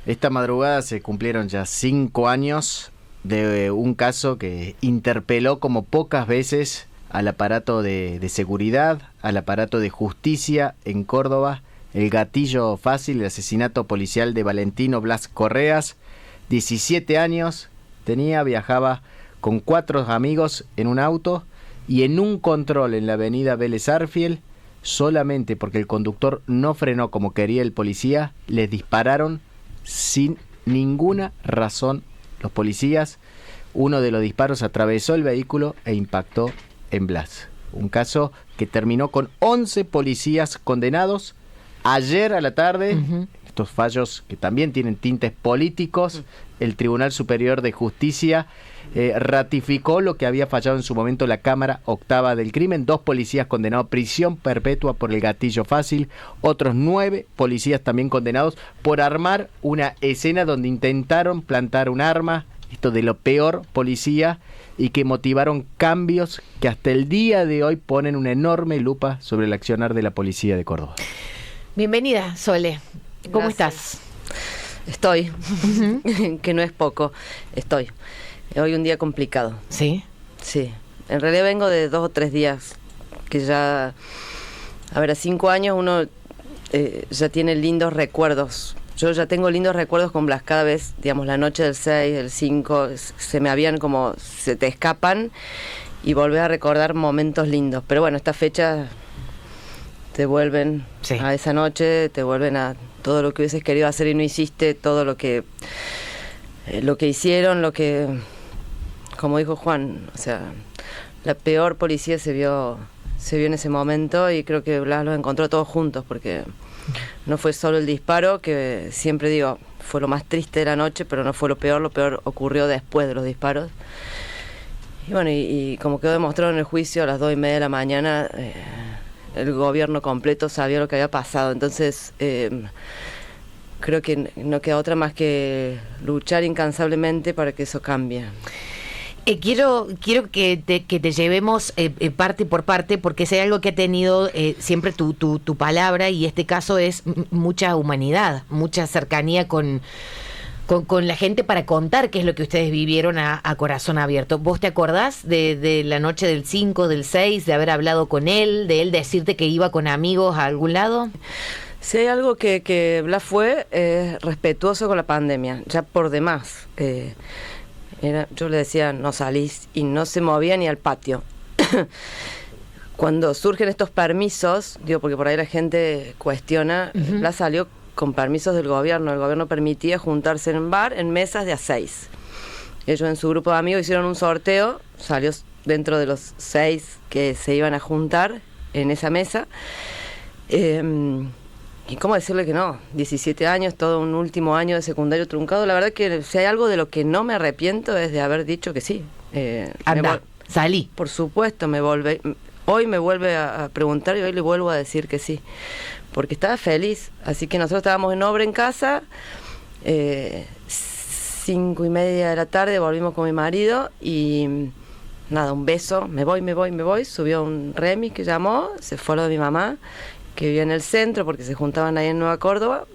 Esta madrugada se cumplieron ya 5 años de un caso que interpeló como pocas veces al aparato de seguridad, al aparato de justicia en Córdoba, el gatillo fácil, el asesinato policial de Valentino Blas Correas. 17 años tenía, viajaba con 4 amigos en un auto y en un control en la avenida Vélez Arfiel, solamente porque el conductor no frenó como quería el policía, les dispararon sin ninguna razón los policías. Uno de los disparos atravesó el vehículo e impactó en Blas. Un caso que terminó con 11 policías condenados. Ayer a la tarde, estos fallos que también tienen tintes políticos, el Tribunal Superior de Justicia ratificó lo que había fallado en su momento la Cámara Octava del Crimen. 2 policías condenados a prisión perpetua por el gatillo fácil, otros 9 policías también condenados por armar una escena donde intentaron plantar un arma, esto de lo peor policía, y que motivaron cambios que hasta el día de hoy ponen una enorme lupa sobre el accionar de la policía de Córdoba. Bienvenida, Sole. ¿Cómo Gracias. estás? Estoy, que no es poco, estoy. Hoy un día complicado. ¿Sí? Sí, en realidad vengo de 2 o 3 días, que ya, a ver, a 5 años uno ya tiene lindos recuerdos. Yo ya tengo lindos recuerdos con Blas, cada vez, digamos, la noche del 6, del 5, se me habían como, se te escapan y volvés a recordar momentos lindos. Pero bueno, estas fechas te vuelven a esa noche, te vuelven a todo lo que hubieses querido hacer y no hiciste, todo lo que hicieron, lo que, como dijo Juan, o sea, la peor policía se vio en ese momento, y creo que Blas los encontró todos juntos, porque no fue solo el disparo, que siempre digo, fue lo más triste de la noche, pero no fue lo peor ocurrió después de los disparos. Y bueno, y como quedó demostrado en el juicio, a las 2:30 de la mañana, el gobierno completo sabía lo que había pasado. Entonces creo que no queda otra más que luchar incansablemente para que eso cambie. Quiero que te llevemos parte por parte, porque si hay algo que ha tenido siempre tu palabra, y este caso es mucha humanidad, mucha cercanía con la gente para contar qué es lo que ustedes vivieron a corazón abierto. ¿Vos te acordás de la noche del 5, del 6, de haber hablado con él, de él decirte que iba con amigos a algún lado? Si hay algo que Blas fue respetuoso con la pandemia, ya por demás. Yo le decía, no salís, y no se movía ni al patio. Cuando surgen estos permisos, digo, porque por ahí la gente cuestiona, Blas salió con permisos del gobierno. El gobierno permitía juntarse en un bar en mesas de a 6. Ellos en su grupo de amigos hicieron un sorteo, salió dentro de los 6 que se iban a juntar en esa mesa. Y cómo decirle que no, 17 años, todo un último año de secundario truncado. La verdad que si hay algo de lo que no me arrepiento es de haber dicho que sí. Anda, salí. Por supuesto, hoy me vuelve a preguntar y hoy le vuelvo a decir que sí, porque estaba feliz. Así que nosotros estábamos en obra en casa, 5:30 de la tarde volvimos con mi marido y nada, un beso, me voy, subió un remis que llamó, se fue a lo de mi mamá, que vivía en el centro, porque se juntaban ahí en Nueva Córdoba,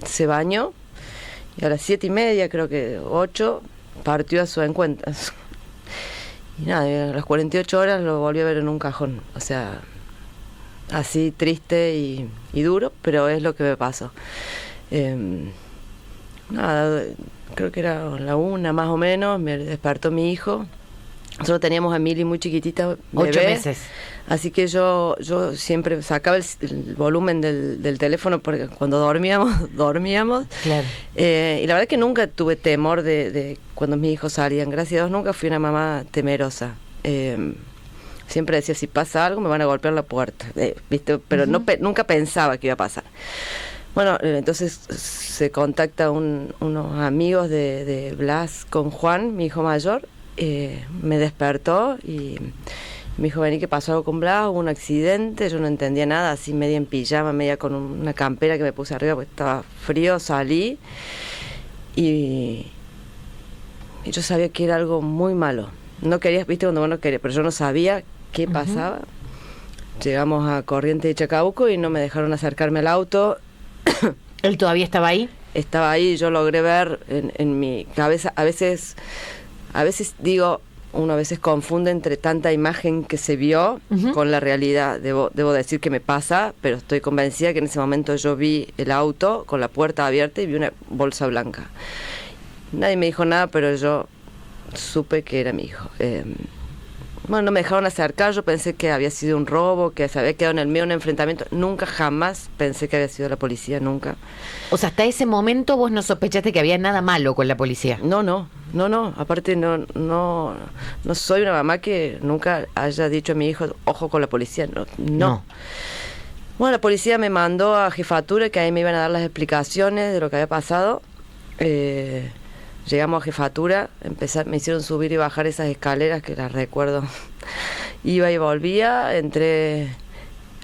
se bañó, y a las 7:30, creo que 8, partió a su encuentro. Y nada, a las 48 horas lo volví a ver en un cajón. O sea, así triste y duro, pero es lo que me pasó. Nada, creo que era la 1 más o menos, me despertó mi hijo. Nosotros teníamos a Mili muy chiquitita, bebé, 8 meses. Así que yo siempre sacaba el volumen del teléfono, porque cuando dormíamos. Claro. Y la verdad es que nunca tuve temor de cuando mis hijos salían. Gracias a Dios nunca fui una mamá temerosa. Siempre decía, si pasa algo me van a golpear la puerta, ¿viste? Pero nunca pensaba que iba a pasar. Bueno, entonces se contacta unos amigos de Blas con Juan, mi hijo mayor. Me despertó y me dijo, vení, que pasó algo con Blas, hubo un accidente. Yo no entendía nada, así media en pijama, media con una campera que me puse arriba porque estaba frío. Salí y yo sabía que era algo muy malo. No querías, viste, cuando vos no querías, pero yo no sabía qué pasaba. Llegamos a Corrientes de Chacabuco y no me dejaron acercarme al auto. ¿Él todavía estaba ahí? estaba ahí, yo logré ver en mi cabeza, a veces digo, uno a veces confunde entre tanta imagen que se vio con la realidad. Debo decir que me pasa, pero estoy convencida que en ese momento yo vi el auto con la puerta abierta y vi una bolsa blanca. Nadie me dijo nada, pero yo supe que era mi hijo. Bueno, no me dejaron acercar, yo pensé que había sido un robo, que se había quedado en el medio de un enfrentamiento. Nunca, jamás pensé que había sido la policía, nunca. O sea, hasta ese momento vos no sospechaste que había nada malo con la policía. No. Aparte no soy una mamá que nunca haya dicho a mi hijo, ojo con la policía. No. Bueno, la policía me mandó a jefatura, que ahí me iban a dar las explicaciones de lo que había pasado. Llegamos a jefatura, me hicieron subir y bajar esas escaleras que las recuerdo. Iba y volvía, entré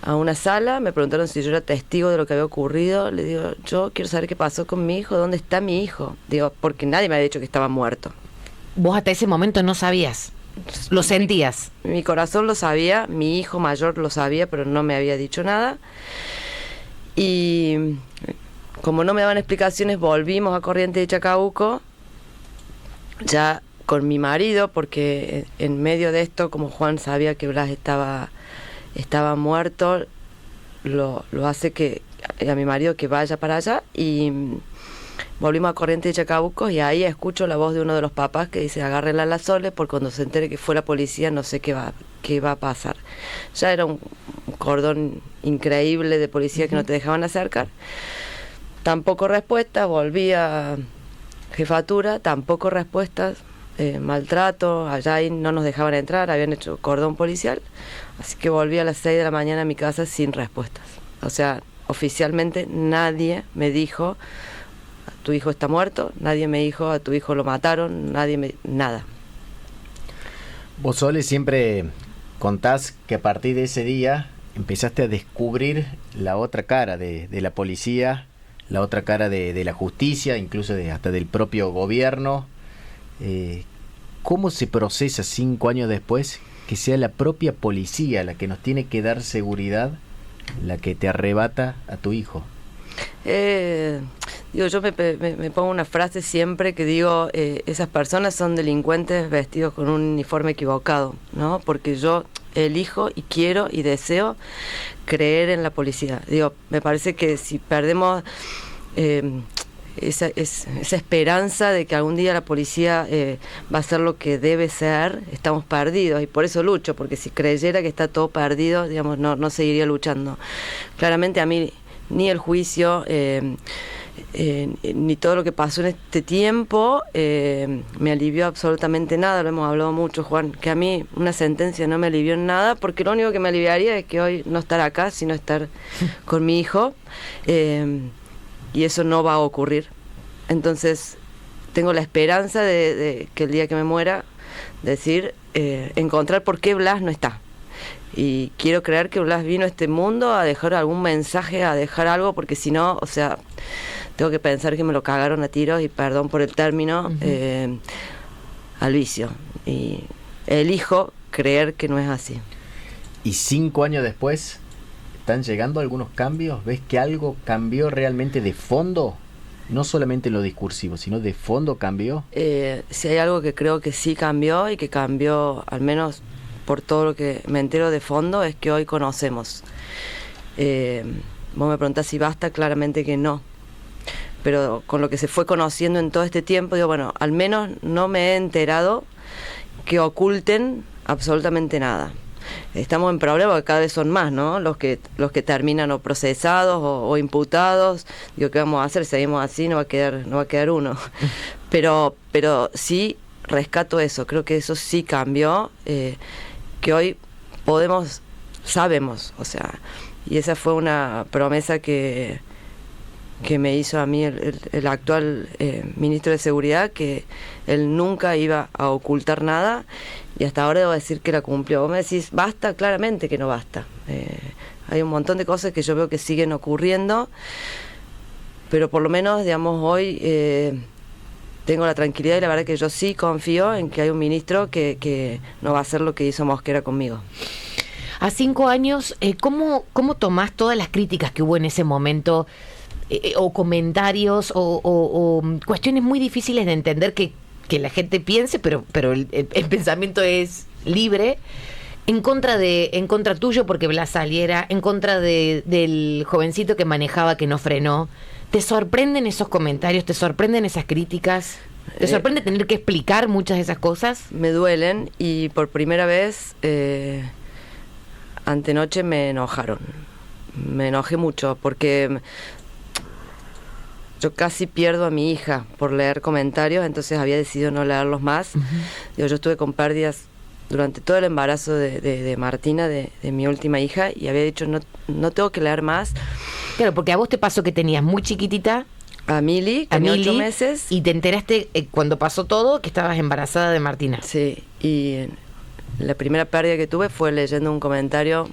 a una sala, me preguntaron si yo era testigo de lo que había ocurrido. Le digo, yo quiero saber qué pasó con mi hijo, ¿dónde está mi hijo? Digo, porque nadie me había dicho que estaba muerto. Vos hasta ese momento no sabías, lo sentías. Mi corazón lo sabía, mi hijo mayor lo sabía, pero no me había dicho nada. Y como no me daban explicaciones, volvimos a Corrientes de Chacabuco, ya con mi marido, porque en medio de esto, como Juan sabía que Blas estaba muerto, lo hace que a mi marido que vaya para allá, y volvimos a Corrientes de Chacabuco, y ahí escucho la voz de uno de los papás que dice, agárrenla a la Sole, porque cuando se entere que fue la policía no sé qué va a pasar. Ya era un cordón increíble de policía que no te dejaban acercar. Tampoco respuestas, volví a jefatura, tampoco respuestas, maltrato, allá ahí no nos dejaban entrar, habían hecho cordón policial, así que volví a las 6 de la mañana a mi casa sin respuestas. O sea, oficialmente nadie me dijo, tu hijo está muerto, nadie me dijo, a tu hijo lo mataron, nada. Vos, Sole, siempre contás que a partir de ese día empezaste a descubrir la otra cara de la policía, la otra cara de la justicia, incluso hasta del propio gobierno. ¿Cómo se procesa 5 años después que sea la propia policía la que nos tiene que dar seguridad, la que te arrebata a tu hijo? Yo me pongo una frase siempre que digo, esas personas son delincuentes vestidos con un uniforme equivocado, ¿no? Porque yo elijo y quiero y deseo creer en la policía. Digo, me parece que si perdemos esa esperanza de que algún día la policía va a ser lo que debe ser, estamos perdidos, y por eso lucho, porque si creyera que está todo perdido, digamos, no seguiría luchando. Claramente a mí ni el juicio ni todo lo que pasó en este tiempo me alivió absolutamente nada. Lo hemos hablado mucho, Juan, que a mí una sentencia no me alivió en nada, porque lo único que me aliviaría es que hoy no estar acá, sino estar con mi hijo, y eso no va a ocurrir. Entonces tengo la esperanza de que el día que me muera, decir, encontrar por qué Blas no está. Y quiero creer que Blas vino a este mundo a dejar algún mensaje, a dejar algo, porque si no, o sea, tengo que pensar que me lo cagaron a tiros, y perdón por el término, al vicio. Y elijo creer que no es así. Y 5 años después, ¿están llegando algunos cambios? ¿Ves que algo cambió realmente de fondo? No solamente en lo discursivo, sino de fondo cambió. Si hay algo que creo que sí cambió, y que cambió al menos por todo lo que me entero de fondo, es que hoy conocemos. Vos me preguntás si basta, claramente que no. Pero con lo que se fue conociendo en todo este tiempo, digo, bueno, al menos no me he enterado que oculten absolutamente nada. Estamos en problemas porque cada vez son más, ¿no? Los que terminan o procesados o imputados. Digo, ¿qué vamos a hacer? Seguimos así, no va a quedar uno. Pero sí rescato eso, creo que eso sí cambió, que hoy sabemos, o sea, y esa fue una promesa que me hizo a mí el actual ministro de Seguridad, que él nunca iba a ocultar nada, y hasta ahora debo decir que la cumplió. Vos me decís, ¿basta? Claramente que no basta. Hay un montón de cosas que yo veo que siguen ocurriendo, pero por lo menos, digamos, hoy tengo la tranquilidad, y la verdad que yo sí confío en que hay un ministro que no va a hacer lo que hizo Mosquera conmigo. A 5 años, ¿cómo tomás todas las críticas que hubo en ese momento o comentarios o cuestiones muy difíciles de entender que la gente piense, pero el pensamiento es libre, en contra tuyo porque Blas saliera, en contra del jovencito que manejaba que no frenó. ¿Te sorprenden esos comentarios? ¿Te sorprenden esas críticas? ¿Te sorprende tener que explicar muchas de esas cosas? Me duelen, y por primera vez antenoche me enojaron. Me enojé mucho porque yo casi pierdo a mi hija por leer comentarios, entonces había decidido no leerlos más. Digo, yo estuve con pérdidas durante todo el embarazo de Martina, de mi última hija, y había dicho, no tengo que leer más. Claro, porque a vos te pasó que tenías muy chiquitita A Mili, que tenía 8 meses. Y te enteraste cuando pasó todo que estabas embarazada de Martina. Sí, y la primera pérdida que tuve fue leyendo un comentario.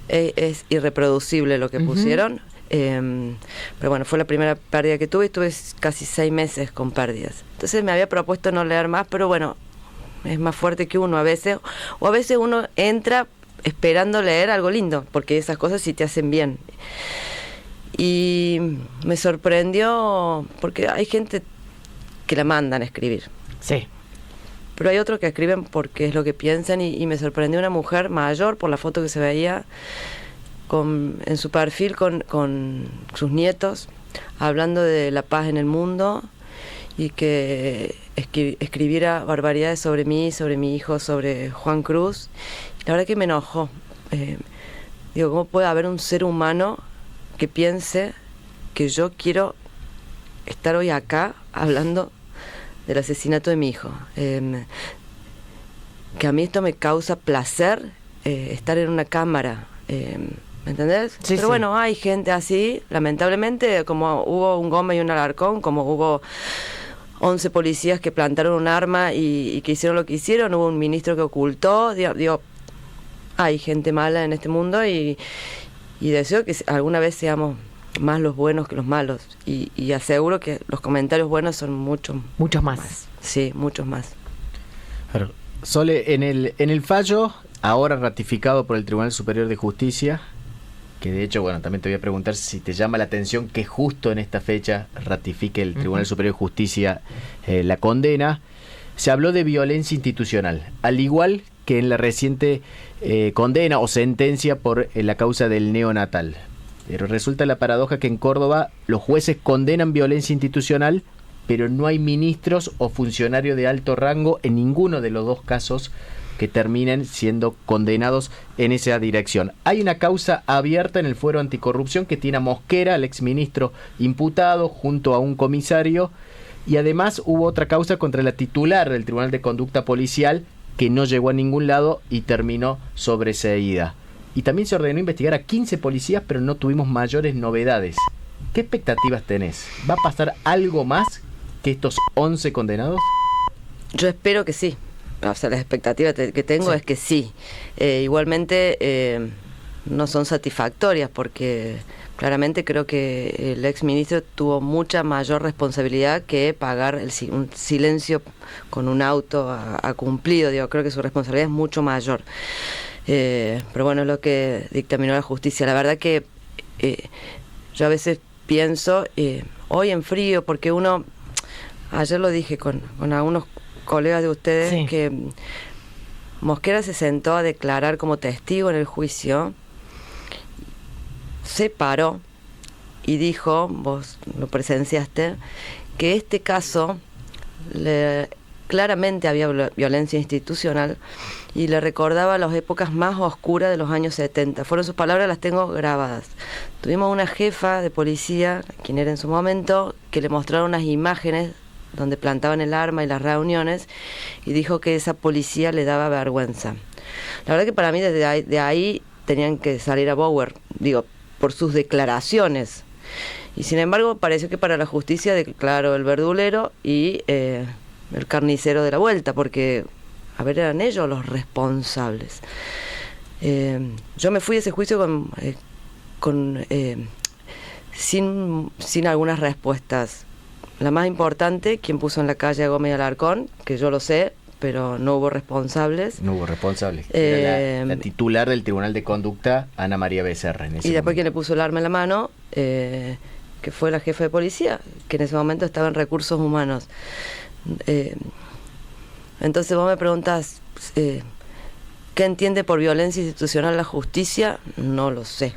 Es irreproducible lo que pusieron. Pero bueno, fue la primera pérdida que tuve, y tuve casi 6 meses con pérdidas. Entonces me había propuesto no leer más, pero bueno, es más fuerte que uno a veces, o a veces uno entra esperando leer algo lindo, porque esas cosas sí te hacen bien. Y me sorprendió porque hay gente que la mandan a escribir. Sí. Pero hay otros que escriben porque es lo que piensan, y me sorprendió una mujer mayor por la foto que se veía en su perfil con sus nietos, hablando de la paz en el mundo, y que escribiera barbaridades sobre mí, sobre mi hijo, sobre Juan Cruz. La verdad que me enojó. Digo, ¿cómo puede haber un ser humano que piense que yo quiero estar hoy acá hablando del asesinato de mi hijo? Que a mí esto me causa placer, estar en una cámara, ¿me entendés? Sí, pero sí. bueno, hay gente así, lamentablemente, como hubo un Gómez y un Alarcón, como hubo 11 policías que plantaron un arma y que hicieron lo que hicieron, hubo un ministro que ocultó, digo, hay gente mala en este mundo, y deseo que alguna vez seamos más los buenos que los malos, y aseguro que los comentarios buenos son muchos más. Sí, muchos más. Claro. Sole, en el fallo, ahora ratificado por el Tribunal Superior de Justicia, que de hecho, bueno, también te voy a preguntar si te llama la atención que justo en esta fecha ratifique el Tribunal Superior de Justicia la condena, se habló de violencia institucional, al igual que en la reciente condena o sentencia por la causa del neonatal. Pero resulta la paradoja que en Córdoba los jueces condenan violencia institucional, pero no hay ministros o funcionarios de alto rango en ninguno de los dos casos que terminen siendo condenados en esa dirección. Hay una causa abierta en el Fuero Anticorrupción que tiene a Mosquera, al exministro imputado, junto a un comisario, y además hubo otra causa contra la titular del Tribunal de Conducta Policial que no llegó a ningún lado y terminó sobreseída. Y también se ordenó investigar a 15 policías, pero no tuvimos mayores novedades. ¿Qué expectativas tenés? ¿Va a pasar algo más que estos 11 condenados? Yo espero que sí. O sea, las expectativas que tengo es que sí. Igualmente no son satisfactorias, porque claramente creo que el exministro tuvo mucha mayor responsabilidad que pagar un silencio con un auto a cumplido. Digo, creo que su responsabilidad es mucho mayor. Pero bueno, es lo que dictaminó la justicia. La verdad que yo a veces pienso, hoy en frío, porque ayer lo dije con algunos colegas de ustedes, sí, que Mosquera se sentó a declarar como testigo en el juicio, se paró y dijo, vos lo presenciaste, que este caso claramente había violencia institucional y le recordaba las épocas más oscuras de los años 70. Fueron sus palabras, las tengo grabadas. Tuvimos una jefa de policía, quien era en su momento, que le mostraron unas imágenes donde plantaban el arma y las reuniones, y dijo que esa policía le daba vergüenza. La verdad que para mí de ahí tenían que salir a Bauer, digo, por sus declaraciones. Y sin embargo pareció que para la justicia declaró el verdulero y el carnicero de la vuelta, porque, a ver, eran ellos los responsables. Yo me fui de ese juicio sin algunas respuestas. La más importante, quien puso en la calle a Gómez y Alarcón, que yo lo sé, pero no hubo responsables. No hubo responsables. Era la titular del Tribunal de Conducta, Ana María Becerra. Y después quien le puso el arma en la mano, que fue la jefa de policía, que en ese momento estaba en recursos humanos. Entonces vos me preguntás, ¿qué entiende por violencia institucional la justicia? No lo sé,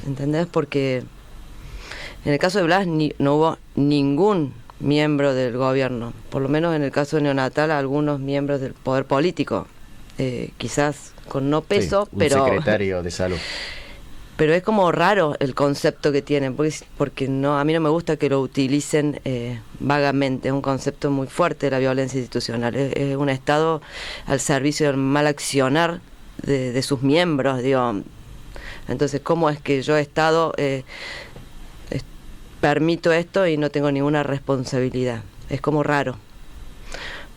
¿entendés? Porque en el caso de Blas no hubo ningún miembro del gobierno, por lo menos en el caso de Neonatal, algunos miembros del poder político, quizás con no peso, sí, un pero secretario de salud. Pero es como raro el concepto que tienen, porque no, a mí no me gusta que lo utilicen vagamente. Es un concepto muy fuerte de la violencia institucional. Es un Estado al servicio del mal accionar de sus miembros, digo. Entonces, ¿cómo es que yo, Estado, permito esto y no tengo ninguna responsabilidad? Es como raro.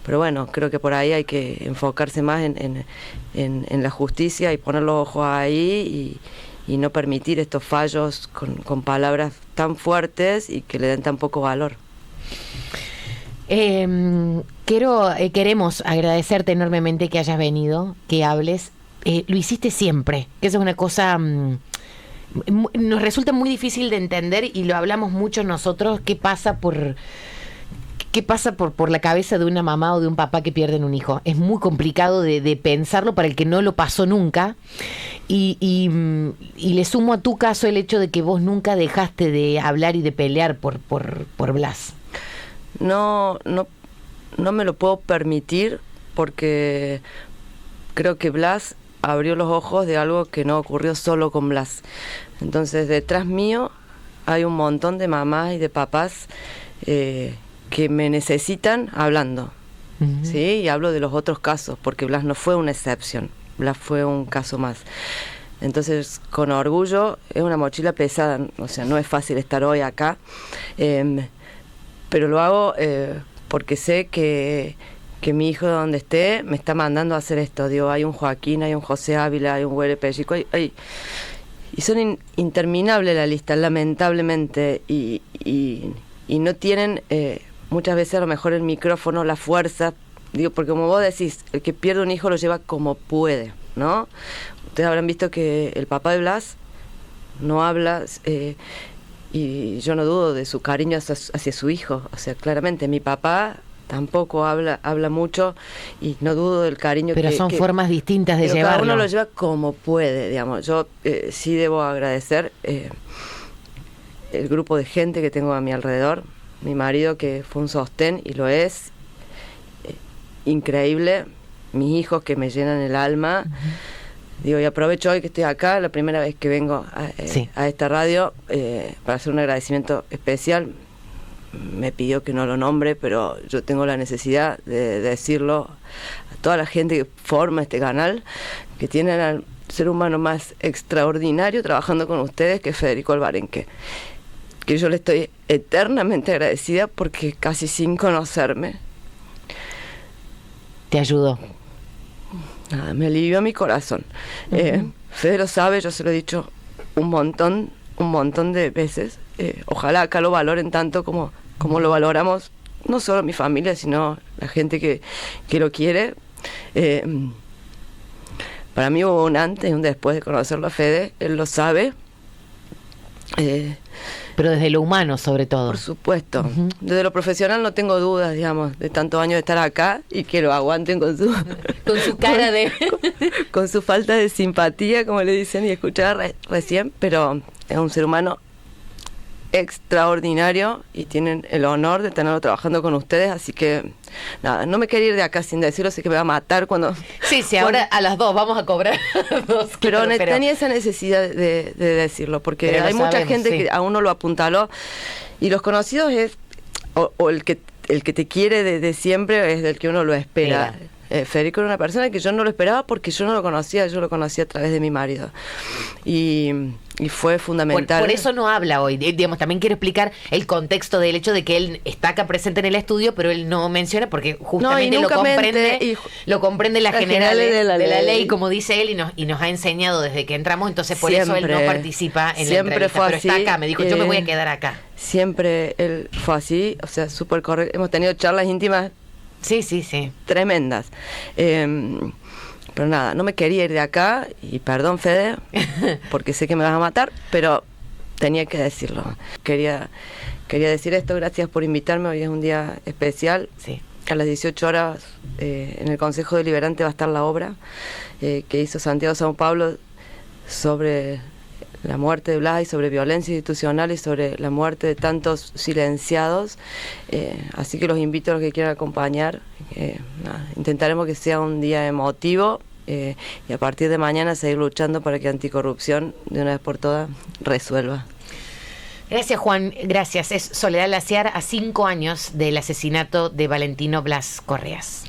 Pero bueno, creo que por ahí hay que enfocarse más en la justicia y poner los ojos ahí y no permitir estos fallos con palabras tan fuertes y que le den tan poco valor. Queremos agradecerte enormemente que hayas venido, que hables. Lo hiciste siempre, que eso es una cosa... nos resulta muy difícil de entender y lo hablamos mucho nosotros, qué pasa por la cabeza de una mamá o de un papá que pierden un hijo. Es muy complicado de pensarlo para el que no lo pasó nunca. Y le sumo a tu caso el hecho de que vos nunca dejaste de hablar y de pelear por Blas. No me lo puedo permitir porque creo que Blas abrió los ojos de algo que no ocurrió solo con Blas. Entonces, detrás mío hay un montón de mamás y de papás que me necesitan hablando, uh-huh. ¿Sí? Y hablo de los otros casos, porque Blas no fue una excepción, Blas fue un caso más. Entonces, con orgullo, es una mochila pesada, o sea, no es fácil estar hoy acá, pero lo hago porque sé que mi hijo, donde esté, me está mandando a hacer esto. Digo, hay un Joaquín, hay un José Ávila, hay un Güere Pellico, y son interminables la lista, lamentablemente, y no tienen... muchas veces a lo mejor el micrófono, la fuerza, digo, porque como vos decís, el que pierde un hijo lo lleva como puede, ¿no? Ustedes habrán visto que el papá de Blas no habla, y yo no dudo de su cariño hacia su hijo, o sea, claramente mi papá tampoco habla mucho y no dudo del cariño pero son formas distintas de llevarlo. Cada uno lo lleva como puede, digamos. Yo sí debo agradecer el grupo de gente que tengo a mi alrededor. Mi marido, que fue un sostén y lo es, increíble. Mis hijos, que me llenan el alma. Uh-huh. Digo, y aprovecho hoy que estoy acá, la primera vez que vengo a esta radio, para hacer un agradecimiento especial. Me pidió que no lo nombre, pero yo tengo la necesidad de decirlo a toda la gente que forma este canal, que tienen al ser humano más extraordinario trabajando con ustedes, que es Federico Albarenque. Que yo le estoy eternamente agradecida porque casi sin conocerme te ayudó. Nada, me alivió mi corazón. Uh-huh. Fede lo sabe, yo se lo he dicho un montón de veces. Ojalá acá lo valoren tanto como lo valoramos, no solo mi familia, sino la gente que lo quiere. Para mí hubo un antes y un después de conocerlo a Fede, él lo sabe. Pero desde lo humano, sobre todo. Por supuesto. Uh-huh. Desde lo profesional no tengo dudas, digamos, de tantos años de estar acá y que lo aguanten con su cara de... con su falta de simpatía, como le dicen, y escuchar recién, pero es un ser humano extraordinario y tienen el honor de tenerlo trabajando con ustedes, así que nada, no me quería ir de acá sin decirlo, sé que me va a matar cuando... Sí, ahora a las 2 vamos a cobrar 2, pero tenía esa necesidad de decirlo, porque hay mucha gente que a uno lo apuntaló, y los conocidos es, o el que te quiere de siempre es del que uno lo espera. Federico era una persona que yo no lo esperaba porque yo no lo conocía, yo lo conocía a través de mi marido. Y fue fundamental. Por eso no habla hoy, digamos, también quiero explicar el contexto del hecho de que él está acá presente en el estudio, pero él no menciona porque justamente lo comprende la general de la ley, como dice él, y nos ha enseñado desde que entramos, entonces por eso él no participa en la entrevista, pero está acá, me dijo, yo me voy a quedar acá. Siempre él fue así, o sea, súper correcto. Hemos tenido charlas íntimas sí. tremendas. Pero nada, no me quería ir de acá, y perdón, Fede, porque sé que me vas a matar, pero tenía que decirlo. Quería decir esto, gracias por invitarme, hoy es un día especial. Sí. A las 18 horas en el Consejo Deliberante va a estar la obra que hizo Santiago São Paulo sobre la muerte de Blas y sobre violencia institucional y sobre la muerte de tantos silenciados. Así que los invito a los que quieran acompañar. Intentaremos que sea un día emotivo y a partir de mañana seguir luchando para que Anticorrupción de una vez por todas resuelva. Gracias, Juan. Gracias. Es Soledad Laciar a 5 años del asesinato de Valentino Blas Correas.